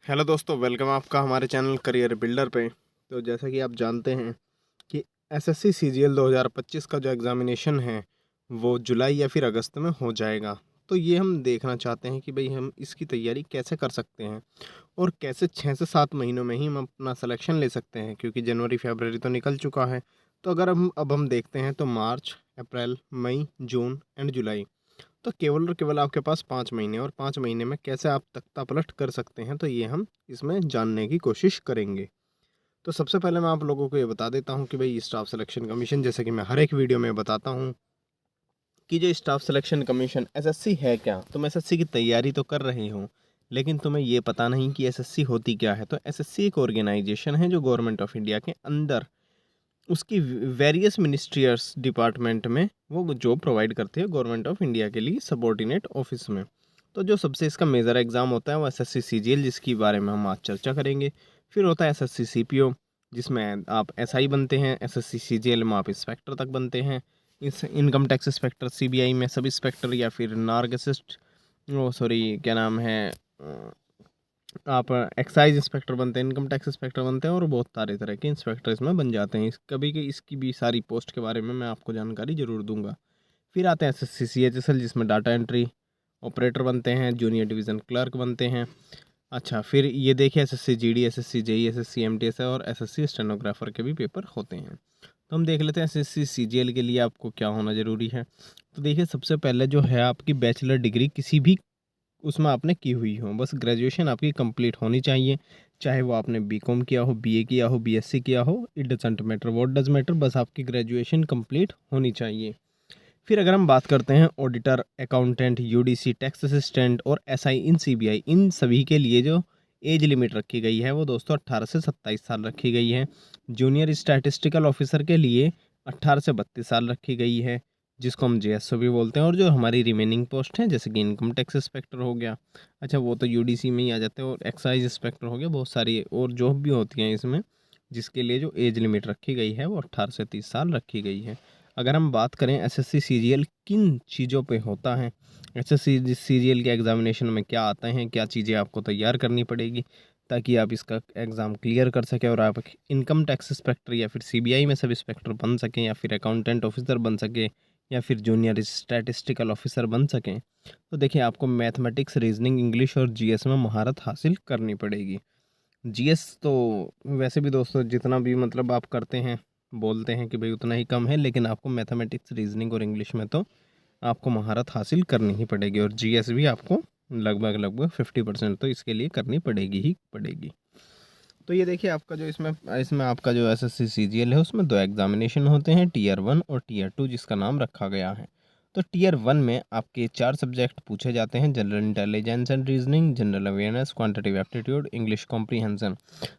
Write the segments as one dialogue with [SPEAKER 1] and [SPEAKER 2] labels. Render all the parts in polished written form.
[SPEAKER 1] Hello दोस्तों, welcome आपका हमारे चैनल करियर बिल्डर पे। तो जैसा कि आप जानते हैं कि एसएससी सीजीएल 2025 का जो एग्ज़ामिनेशन है वो जुलाई या फिर अगस्त में हो जाएगा। तो ये हम देखना चाहते हैं कि भाई हम इसकी तैयारी कैसे कर सकते हैं और कैसे 6 से 7 महीनों में ही हम अपना सिलेक्शन ले सकते हैं, क्योंकि जनवरी फरवरी तो निकल चुका है। तो अगर हम देखते हैं तो मार्च, अप्रैल, मई, जून एंड जुलाई, तो केवल और केवल आपके पास 5 महीने, और 5 महीने में कैसे आप तख्ता पलट कर सकते हैं, तो ये हम इसमें जानने की कोशिश करेंगे। तो सबसे पहले मैं आप लोगों को ये बता देता हूँ कि भाई स्टाफ सिलेक्शन कमीशन, जैसे कि मैं हर एक वीडियो में बताता हूँ कि जो स्टाफ सिलेक्शन कमीशन एसएससी है क्या। तुम एसएससी की तैयारी तो कर रहे हो, लेकिन तुम्हें ये पता नहीं कि एसएससी होती क्या है। तो एसएससी एक ऑर्गेनाइजेशन है जो गवर्नमेंट ऑफ इंडिया के अंदर उसकी वेरियस मिनिस्ट्रियर्स डिपार्टमेंट में वो जॉब प्रोवाइड करती है गवर्नमेंट ऑफ इंडिया के लिए सबॉर्डिनेट ऑफिस में। तो जो सबसे इसका मेजर एग्ज़ाम होता है वो एसएससी सीजीएल, जिसके बारे में हम आज चर्चा करेंगे। फिर होता है एसएससी सीपीओ, जिसमें आप एसआई बनते हैं। एसएससी सीजीएल में आप इंस्पेक्टर तक बनते हैं। इस इनकम टैक्स इंस्पेक्टर, सीबीआई में सब इंस्पेक्टर, या फिर नार्ग असिस्ट, वो सॉरी क्या नाम है, आप एक्साइज इंस्पेक्टर बनते हैं, इनकम टैक्स इंस्पेक्टर बनते हैं, और बहुत सारे तरह के इंस्पेक्टर इसमें बन जाते हैं। इसकी भी सारी पोस्ट के बारे में मैं आपको जानकारी ज़रूर दूंगा। फिर आते हैं एसएससी सीएचएसएल, जिसमें डाटा एंट्री ऑपरेटर बनते हैं, जूनियर डिवीज़न क्लर्क बनते हैं। अच्छा, फिर ये देखिए SSC GD, SSC JE, SSC MTS और एसएससी स्टेनोग्राफर के भी पेपर होते हैं। तो हम देख लेते हैं एसएससी सीजीएल के लिए आपको क्या होना ज़रूरी है। तो देखिए, सबसे पहले जो है आपकी बैचलर डिग्री किसी भी उसमें आपने की हुई हो, बस ग्रेजुएशन आपकी कंप्लीट होनी चाहिए। चाहे वो आपने बीकॉम किया हो, बीए किया हो, बीएससी किया हो, it doesn't matter, what does matter, बस आपकी ग्रेजुएशन कंप्लीट होनी चाहिए। फिर अगर हम बात करते हैं auditor, accountant, UDC, tax assistant और एसआई इन सीबीआई, इन सभी के लिए जो एज लिमिट रखी गई है वो दोस्तों 18 से 27 साल रखी गई है। जूनियर स्टैटिस्टिकल ऑफिसर के लिए 18 से 32 साल रखी गई है, जिसको हम जेएसओ भी बोलते हैं। और जो हमारी रिमेनिंग पोस्ट हैं, जैसे कि इनकम टैक्स इंस्पेक्टर हो गया, अच्छा वो तो यूडीसी में ही आ जाते हैं, और एक्साइज इंस्पेक्टर हो गया, बहुत सारी और जॉब भी होती हैं इसमें, जिसके लिए जो एज लिमिट रखी गई है वो 18 से 30 साल रखी गई है। अगर हम बात करें एसएससी सीजीएल किन चीज़ों पे होता है, एसएससी सीजीएल के एग्जामिनेशन में क्या आता है, क्या चीज़ें आपको तैयार करनी पड़ेगी ताकि आप इसका एग्ज़ाम क्लियर कर सकें और आप इनकम टैक्स इंस्पेक्टर या फिर सीबीआई में सब इंस्पेक्टर बन सकें, या फिर अकाउंटेंट ऑफिसर बन सकें, या फिर जूनियर स्टैटिस्टिकल ऑफिसर बन सकें। तो देखिए, आपको मैथमेटिक्स, रीजनिंग, इंग्लिश और जीएस में महारत हासिल करनी पड़ेगी। जीएस तो वैसे भी दोस्तों जितना भी मतलब आप करते हैं, बोलते हैं कि भाई उतना ही कम है, लेकिन आपको मैथमेटिक्स, रीजनिंग और इंग्लिश में तो आपको महारत हासिल करनी ही पड़ेगी, और जीएस भी आपको लगभग लगभग 50% तो इसके लिए करनी पड़ेगी ही पड़ेगी। तो ये देखिए, आपका जो इसमें इसमें आपका जो एसएससी सीजीएल है उसमें 2 एग्जामिनेशन होते हैं, टीयर 1 और टीयर 2, जिसका नाम रखा गया है। तो टीयर 1 में आपके 4 सब्जेक्ट पूछे जाते हैं: general intelligence and reasoning, general awareness, quantitative aptitude, English comprehension.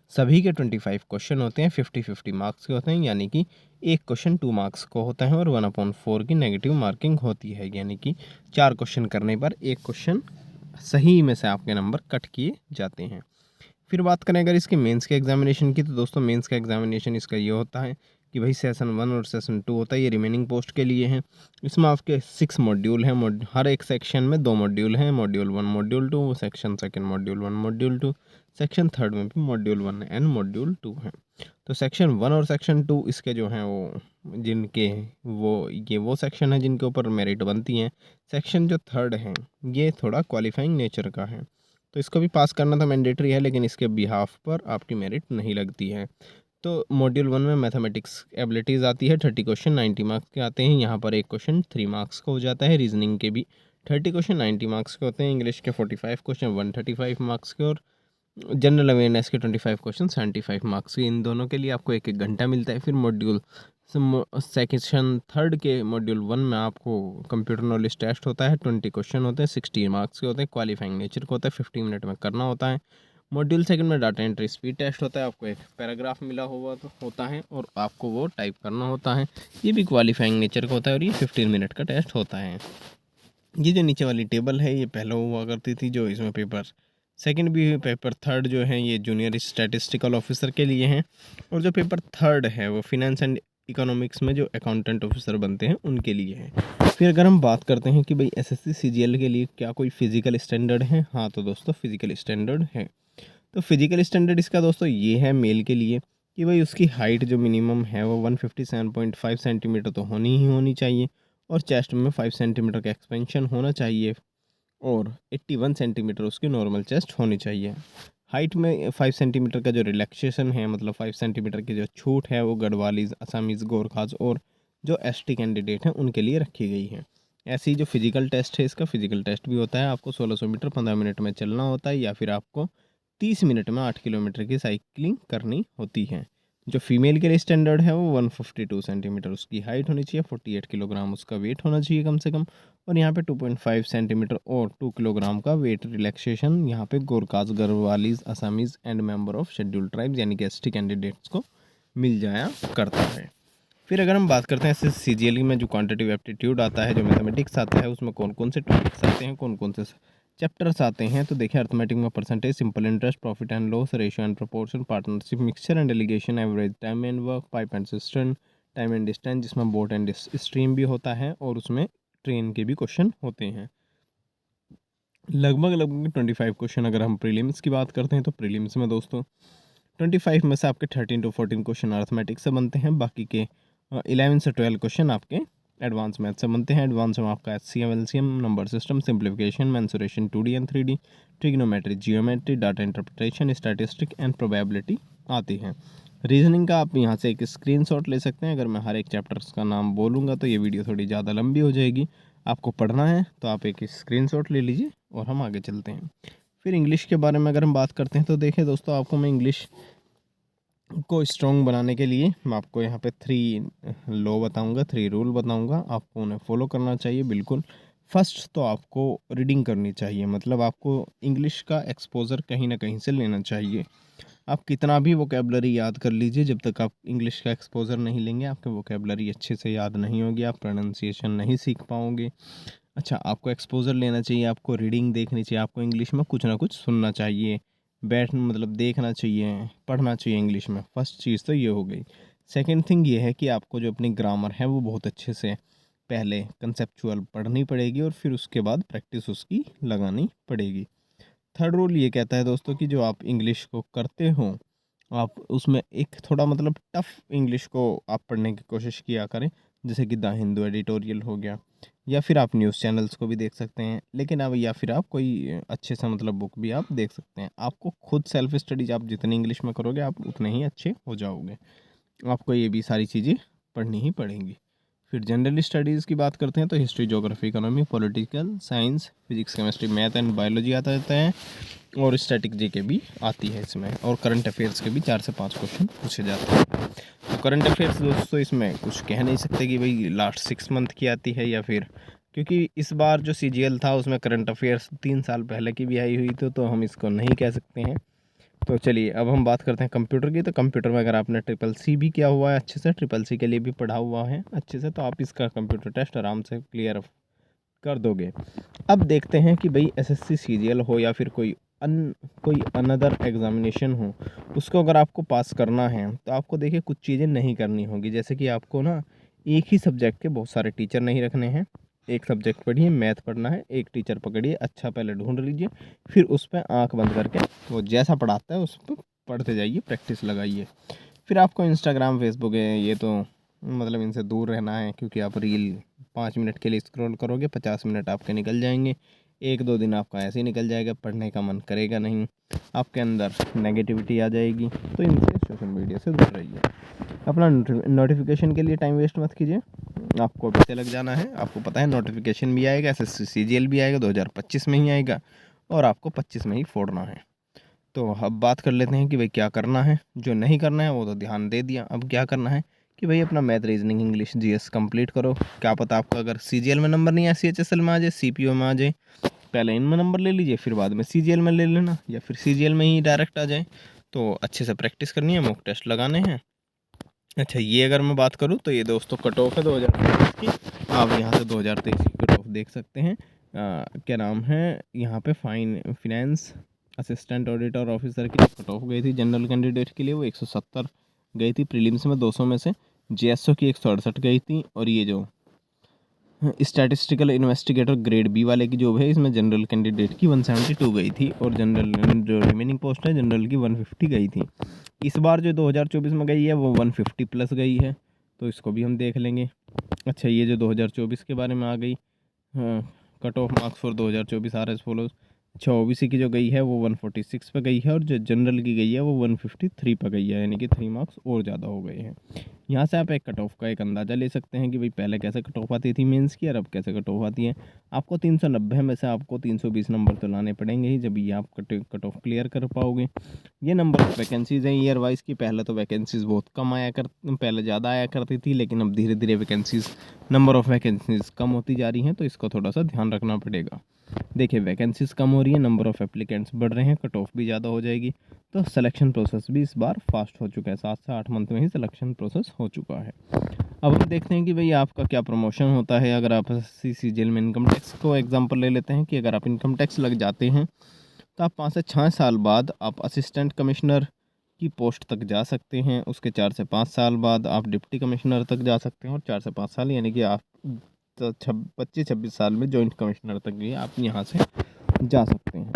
[SPEAKER 1] सभी के 25 क्वेश्चन होते हैं, 50-50 मार्क्स के होते हैं, यानी कि एक क्वेश्चन 2 मार्क्स को होता है, और 1/4 की नेगेटिव मार्किंग होती है, यानी कि 4 क्वेश्चन करने पर एक क्वेश्चन सही में से आपके नंबर कट किए जाते हैं। फिर बात करें अगर इसके मेंस के एग्जामिनेशन की, तो दोस्तों मेंस का एग्जामिनेशन इसका ये होता है कि भाई सेशन 1 और सेशन 2 होता है, ये रिमेनिंग पोस्ट के लिए हैं। इसमें आपके 6 मॉड्यूल हैं, हर एक सेक्शन में 2 मॉड्यूल हैं, module 1, module 2, section second module 1, module 2, section third में भी मॉड्यूल 1 एंड मॉड्यूल 2 हैं। तो सेक्शन 1 और सेक्शन 2 इसके जो हैं वो जिनके वो सेक्शन है जिनके ऊपर मेरिट बनती हैं। सेक्शन जो थर्ड है ये थोड़ा क्वालिफाइंग नेचर का है, तो इसको भी पास करना तो मैंडेटरी है, लेकिन इसके बिहाफ पर आपकी मेरिट नहीं लगती है। तो मॉड्यूल 1 में मैथमेटिक्स एबिलिटीज़ आती है, 30 क्वेश्चन 90 मार्क्स के आते हैं। यहाँ पर एक क्वेश्चन 3 मार्क्स का हो जाता है। रीजनिंग के भी 30 क्वेश्चन 90 मार्क्स के होते हैं। इंग्लिश के 45 क्वेश्चन 135 मार्क्स के, और जनरल अवेयरनेस के 25 क्वेश्चन 75 मार्क्स के। इन दोनों के लिए आपको 1-1 घंटा मिलता है। फिर मॉड्यूल सेक्शन थर्ड के मॉड्यूल 1 में आपको कंप्यूटर नॉलेज टेस्ट होता है, 20 क्वेश्चन होते हैं, 60 मार्क्स के होते हैं, क्वालिफाइंग नेचर का होता है, 15 मिनट में करना होता है। मॉड्यूल सेकंड में डाटा एंट्री स्पीड टेस्ट होता है, आपको एक पैराग्राफ मिला हुआ तो होता है और आपको वो टाइप करना होता है, ये भी क्वालिफाइंग नेचर का होता है, और ये 15 मिनट का टेस्ट होता है। ये जो नीचे वाली टेबल है ये पहले हुआ करती थी, जो इसमें पेपर सेकंड भी है, पेपर थर्ड जो है ये जूनियर स्टैटिस्टिकल ऑफिसर के लिए हैं, और जो पेपर थर्ड है वो फिनेंस एंड इकोनॉमिक्स में जो अकाउंटेंट ऑफिसर बनते हैं उनके लिए है। फिर अगर हम बात करते हैं कि भाई एसएससी सीजीएल के लिए क्या कोई फिजिकल स्टैंडर्ड है, हाँ तो दोस्तों फिजिकल स्टैंडर्ड है। तो फिजिकल स्टैंडर्ड इसका दोस्तों ये है मेल के लिए कि भाई उसकी हाइट जो मिनिमम है वो 157.5 सेंटीमीटर तो होनी ही होनी चाहिए, और चेस्ट में 5 सेंटीमीटर का एक्सपेंशन होना चाहिए, और 81 सेंटीमीटर उसकी नॉर्मल चेस्ट होनी चाहिए। हाइट में 5 सेंटीमीटर का जो रिलैक्सेशन है, मतलब 5 सेंटीमीटर की जो छूट है, वो गढ़वालीज, असामीज़, गोरखाज और जो एसटी कैंडिडेट हैं उनके लिए रखी गई है। ऐसे ही जो फिजिकल टेस्ट है, इसका फिजिकल टेस्ट भी होता है। आपको 1600 मीटर 15 मिनट में चलना होता है, या फिर आपको 30 मिनट में 8 किलोमीटर की साइकिलिंग करनी होती है। जो फीमेल के लिए स्टैंडर्ड है वो 152 सेंटीमीटर उसकी हाइट होनी चाहिए, 48 किलोग्राम उसका वेट होना चाहिए कम से कम, और यहाँ पे 2.5 सेंटीमीटर और 2 किलोग्राम का वेट रिलैक्सेशन यहाँ पे Gorkhas, Garhwalis, Assamese and member of scheduled tribes यानी कि एसटी कैंडिडेट्स को मिल जाया करता है। फिर अगर हम बात करते हैं ऐसे सीजीएल में जो क्वांटिटिव एप्टीट्यूड आता है, जो मैथमेटिक्स आता है, उसमें कौन कौन से टॉपिक्स आते हैं, कौन कौन से चैप्टर्स आते हैं। तो देखिए, अर्थमेटिक में percentage, simple interest, profit and loss, ratio and proportion, partnership, mixture and delegation, average time and work, pipe and system, time and distance, जिसमें बोट एंड स्ट्रीम भी होता है, और उसमें ट्रेन के भी क्वेश्चन होते हैं। लगभग 25 क्वेश्चन अगर हम प्रीलिम्स की बात करते हैं, तो प्रीलिम्स में दोस्तों 25 में से आपके 13 to 14 क्वेश्चन अर्थमेटिक्स से बनते हैं, बाकी के 11 से 12 क्वेश्चन आपके एडवांस मैथ से बनते हैं। एडवांस में आपका HCM, LCM, number system, simplification, mensuration, 2D and 3D, trigonometry, geometry, data interpretation, statistic and probability आती है। रीजनिंग का आप यहाँ से एक स्क्रीनशॉट ले सकते हैं। अगर मैं हर एक चैप्टर्स का नाम बोलूँगा तो ये वीडियो थोड़ी ज़्यादा लंबी हो जाएगी। आपको पढ़ना है तो आप एक स्क्रीनशॉट ले लीजिए और हम आगे चलते हैं। फिर इंग्लिश के बारे में अगर हम बात करते हैं, तो देखिए दोस्तों, आपको मैं इंग्लिश को स्ट्रॉन्ग बनाने के लिए मैं आपको यहाँ पे 3 लॉ बताऊँगा, 3 रूल बताऊँगा, आपको उन्हें फॉलो करना चाहिए बिल्कुल। फर्स्ट तो आपको रीडिंग करनी चाहिए, मतलब आपको इंग्लिश का एक्सपोज़र कहीं ना कहीं से लेना चाहिए। आप कितना भी वोकेबलरी याद कर लीजिए, जब तक आप इंग्लिश का एक्सपोज़र नहीं लेंगे, आपके वोकेबलरी अच्छे से याद नहीं होगी, आप प्रोनाउंसिएशन नहीं सीख पाओगे। अच्छा, आपको एक्सपोज़र लेना चाहिए, आपको रीडिंग देखनी चाहिए, आपको इंग्लिश में कुछ ना कुछ सुनना चाहिए, मतलब देखना चाहिए, पढ़ना चाहिए इंग्लिश में। फर्स्ट चीज़ तो ये हो गई। सेकंड थिंग ये है कि आपको जो अपनी ग्रामर है वो बहुत अच्छे से पहले कंसेप्चुअल पढ़नी पड़ेगी, और फिर उसके बाद प्रैक्टिस उसकी लगानी पड़ेगी। थर्ड रूल ये कहता है दोस्तों कि जो आप इंग्लिश को करते हो, आप उसमें एक थोड़ा मतलब टफ़ इंग्लिश को आप पढ़ने की कोशिश किया करें, जैसे कि द हिंदू एडिटोरियल हो गया, या फिर आप न्यूज़ चैनल्स को भी देख सकते हैं, लेकिन अब या फिर आप कोई अच्छे सा मतलब बुक भी आप देख सकते हैं। आपको खुद सेल्फ स्टडीज आप जितनी इंग्लिश में करोगे, आप उतने ही अच्छे हो जाओगे। आपको ये भी सारी चीज़ें पढ़नी ही पड़ेंगी। फिर जनरल स्टडीज़ की बात करते हैं, तो history, geography, economy, political science, physics, chemistry, math and biology आता रहता है, और स्टैटिक जीके भी आती है इसमें, और करंट अफेयर्स के भी 4 से 5 क्वेश्चन पूछे जाते हैं। तो करंट अफेयर्स दोस्तों इसमें कुछ कह नहीं सकते कि भाई लास्ट 6 मंथ की आती है या फिर, क्योंकि इस बार जो सीजीएल था उसमें करंट अफेयर्स 3 साल पहले की भी आई हुई थी, तो हम इसको नहीं कह सकते हैं। तो चलिए अब हम बात करते हैं कंप्यूटर की। तो कंप्यूटर में अगर आपने ट्रिपल सी भी किया हुआ है अच्छे से, ट्रिपल सी के लिए भी पढ़ा हुआ है अच्छे से, तो आप इसका कंप्यूटर टेस्ट आराम से क्लियर कर दोगे। अब देखते हैं कि भाई एसएससी सीजीएल हो या फिर कोई अनदर एग्जामिनेशन हो, उसको अगर आपको पास करना है तो आपको देखिए कुछ चीज़ें नहीं करनी होगी। जैसे कि आपको ना एक ही सब्जेक्ट के बहुत सारे टीचर नहीं रखने हैं। एक सब्जेक्ट पढ़िए, मैथ पढ़ना है, एक टीचर पकड़िए, अच्छा पहले ढूंढ लीजिए, फिर उस पर आँख बंद करके वो जैसा पढ़ाता है उस पर पढ़ते जाइए, प्रैक्टिस लगाइए। फिर आपको इंस्टाग्राम, फेसबुक है, ये तो मतलब इनसे दूर रहना है, क्योंकि आप रील 5 मिनट के लिए स्क्रॉल करोगे, 50 मिनट आपके निकल जाएंगे। 1-2 दिन आपका ऐसे ही निकल जाएगा, पढ़ने का मन करेगा नहीं, आपके अंदर नेगेटिविटी आ जाएगी। तो इनसे, सोशल मीडिया से दूर रहिए। अपना नोटिफिकेशन के लिए टाइम वेस्ट मत कीजिए, आपको अभी से लग जाना है। आपको पता है नोटिफिकेशन भी आएगा, एसएससी सीजीएल भी आएगा, 2025 में ही आएगा, और आपको 25 में ही फोड़ना है। तो अब बात कर लेते हैं कि भाई क्या करना है। जो नहीं करना है वो तो ध्यान दे दिया, अब क्या करना है कि भाई अपना math, reasoning, English, GS complete करो। क्या पता आपका अगर सीजीएल में नंबर नहीं आए, सीएचएसएल में आ जाए, सीपीओ में आ जाए, पहले इनमें नंबर ले लीजिए, फिर बाद में सीजीएल में ले लेना, या फिर सीजीएल में ही डायरेक्ट आ जाए। तो अच्छे से प्रैक्टिस करनी है, मॉक टेस्ट लगाने हैं। अच्छा, ये अगर मैं बात करूँ तो ये दोस्तों कट ऑफ है 2023 की। आप यहाँ से 2023 की कट ऑफ देख सकते हैं। क्या नाम है यहाँ पे, फाइनेंस असिस्टेंट ऑडिटर ऑफिसर की कट ऑफ गई थी जनरल कैंडिडेट के लिए, वो 170 गई थी प्रीलिम्स में 200 में से। जेएसओ की 168 गई थी, और ये जो
[SPEAKER 2] स्टैटिस्टिकल इन्वेस्टिगेटर ग्रेड बी वाले की जॉब है, इसमें जनरल कैंडिडेट की 172 गई थी और जनरल जो रिमेनिंग पोस्ट है जनरल की 150 गई थी। इस बार जो 2024 में गई है वो 150 प्लस गई है, तो इसको भी हम देख लेंगे। अच्छा, ये जो 2024 के बारे में आ गई, हाँ, cut off marks for 2024 R S follows. अच्छा, ओबीसी की जो गई है वो 146 पे गई है और जो जनरल की गई है वो 153 पे गई है, यानी कि 3 मार्क्स और ज़्यादा हो गए हैं। यहाँ से आप एक कट ऑफ का एक अंदाज़ा ले सकते हैं कि भाई पहले कैसे कट ऑफ आती थी मेंस की और अब कैसे कट ऑफ आती है। आपको 390 में से आपको 320 नंबर तो लाने पड़ेंगे ही, जब ये आप कट ऑफ क्लियर कर पाओगे। ये नंबर ऑफ वैकेंसीज़ हैं ईयर वाइज की। पहले तो वैकेंसीज़ बहुत कम पहले ज़्यादा आया करती थी, लेकिन अब धीरे धीरे नंबर ऑफ़ वैकेंसीज़ कम होती जा रही हैं, तो इसको थोड़ा सा ध्यान रखना पड़ेगा। देखिए, वैकेंसीज़ कम हो रही है, नंबर ऑफ़ एप्लीकेंट्स बढ़ रहे हैं, कट ऑफ भी ज़्यादा हो जाएगी, तो सिलेक्शन प्रोसेस भी इस बार फास्ट हो चुका है। 7 से 8 मंथ में ही सिलेक्शन प्रोसेस हो चुका है। अब हम देखते हैं कि भाई आपका क्या प्रमोशन होता है। अगर आप सीजीएल में इनकम टैक्स को एग्जांपल ले लेते हैं कि अगर आप इनकम टैक्स लग जाते हैं तो आप 5 से 6 साल बाद आप असिस्टेंट कमिश्नर की पोस्ट तक जा सकते हैं। उसके 4 से 5 साल बाद आप डिप्टी कमिश्नर तक जा सकते हैं और 4 से 5 साल यानी कि आप तो 25-26 साल में जॉइंट कमिश्नर तक भी आप यहाँ से जा सकते हैं।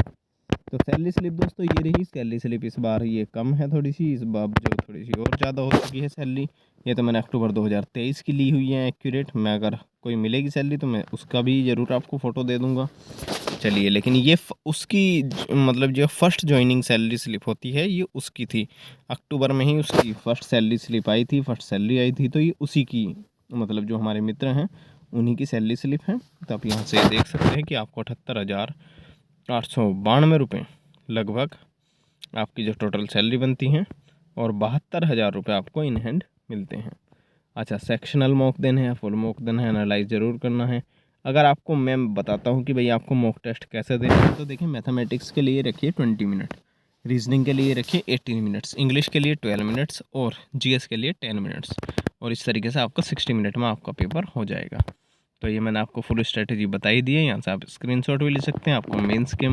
[SPEAKER 2] तो सैलरी स्लिप दोस्तों ये रही। सैलरी स्लिप इस बार ये कम है थोड़ी सी, इस बार जो थोड़ी सी और ज़्यादा हो चुकी है सैलरी। ये तो मैंने अक्टूबर 2023 की ली हुई है एक्यूरेट। मैं अगर कोई मिलेगी सैलरी तो मैं उसका भी ज़रूर आपको फ़ोटो दे दूँगा। चलिए, लेकिन ये उसकी मतलब जो फर्स्ट ज्वाइनिंग सैलरी स्लिप होती है ये उसकी थी। अक्टूबर में ही उसकी फर्स्ट सैलरी स्लिप आई थी, फर्स्ट सैलरी आई थी, तो ये उसी की मतलब जो हमारे मित्र हैं उन्हीं की सैलरी स्लिप है। तो आप यहाँ से देख सकते हैं कि आपको 78,892 रुपये लगभग आपकी जो टोटल सैलरी बनती हैं और 72,000 रुपये आपको इन हैंड मिलते हैं। अच्छा, सेक्शनल मॉक देना है, फुल मॉक देना है, एनालाइज ज़रूर करना है। अगर आपको मैं बताता हूँ कि भाई आपको मॉक टेस्ट कैसे देना है, तो देखिए मैथमेटिक्स के लिए रखिए 20 मिनट, रीजनिंग के लिए रखिए 18 मिनट्स, इंग्लिश के लिए 12 मिनट्स और जीएस के लिए 10 मिनट्स, और इस तरीके से आपका 60 मिनट में आपका पेपर हो जाएगा। तो ये मैंने आपको फुल स्ट्रेटजी बताई दी है। यहाँ से आप स्क्रीनशॉट भी ले सकते हैं। आपको मेंस के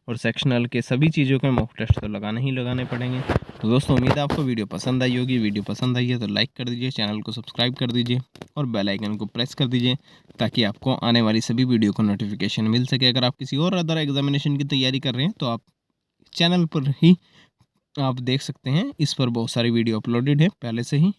[SPEAKER 2] और सेक्शनल के सभी चीज़ों के मॉक टेस्ट तो लगाने पड़ेंगे। तो दोस्तों, उम्मीद है आपको वीडियो पसंद आई होगी। वीडियो पसंद आई है तो लाइक कर दीजिए, चैनल को सब्सक्राइब कर दीजिए और बेल आइकन को प्रेस कर दीजिए ताकि आपको आने वाली सभी वीडियो को नोटिफिकेशन मिल सके। अगर आप किसी और अदर एग्जामिनेशन की तैयारी कर रहे हैं तो आप चैनल पर ही आप देख सकते हैं, इस पर बहुत सारी वीडियो अपलोडेड है पहले से ही।